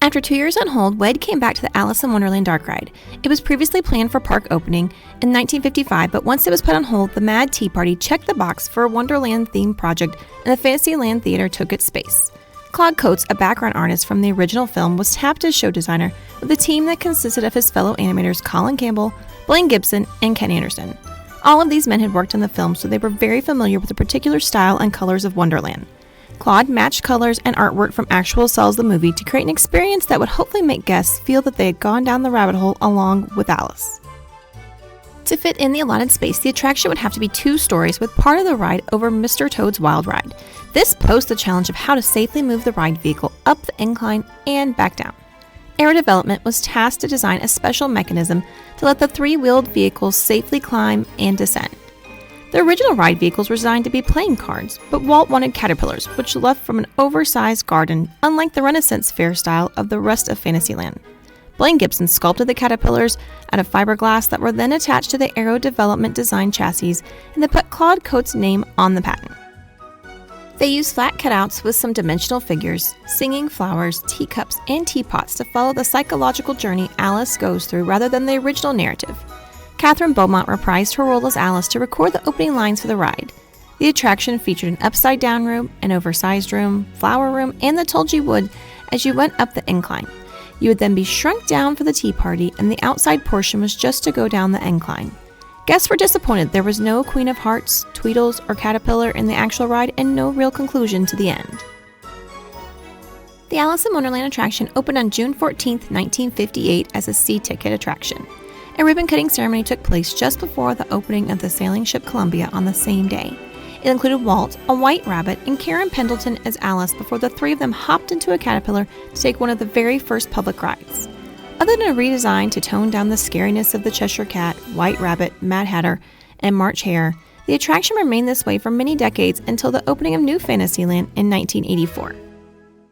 After 2 years on hold, WED came back to the Alice in Wonderland dark ride. It was previously planned for park opening in 1955, but once it was put on hold, the Mad Tea Party checked the box for a Wonderland-themed project, and the Fantasyland Theater took its space. Claude Coates, a background artist from the original film, was tapped as show designer with a team that consisted of his fellow animators Colin Campbell, Blaine Gibson, and Ken Anderson. All of these men had worked on the film, so they were very familiar with the particular style and colors of Wonderland. Claude matched colors and artwork from actual cells of the movie to create an experience that would hopefully make guests feel that they had gone down the rabbit hole along with Alice. To fit in the allotted space, the attraction would have to be 2 stories with part of the ride over Mr. Toad's Wild Ride. This posed the challenge of how to safely move the ride vehicle up the incline and back down. Aero Development was tasked to design a special mechanism to let the 3-wheeled vehicles safely climb and descend. The original ride vehicles were designed to be playing cards, but Walt wanted caterpillars, which left from an oversized garden, unlike the Renaissance fair style of the rest of Fantasyland. Blaine Gibson sculpted the caterpillars out of fiberglass that were then attached to the Aero Development design chassis, and they put Claude Coates' name on the patent. They used flat cutouts with some dimensional figures, singing flowers, teacups, and teapots to follow the psychological journey Alice goes through rather than the original narrative. Catherine Beaumont reprised her role as Alice to record the opening lines for the ride. The attraction featured an upside-down room, an oversized room, flower room, and the Tulgey Wood as you went up the incline. You would then be shrunk down for the tea party, and the outside portion was just to go down the incline. Guests were disappointed there was no Queen of Hearts, Tweedles, or Caterpillar in the actual ride and no real conclusion to the end. The Alice in Wonderland attraction opened on June 14, 1958 as a C-ticket attraction. A ribbon-cutting ceremony took place just before the opening of the sailing ship Columbia on the same day. It included Walt, a white rabbit, and Karen Pendleton as Alice before the 3 of them hopped into a caterpillar to take one of the very first public rides. Other than a redesign to tone down the scariness of the Cheshire Cat, White Rabbit, Mad Hatter, and March Hare, the attraction remained this way for many decades until the opening of New Fantasyland in 1984.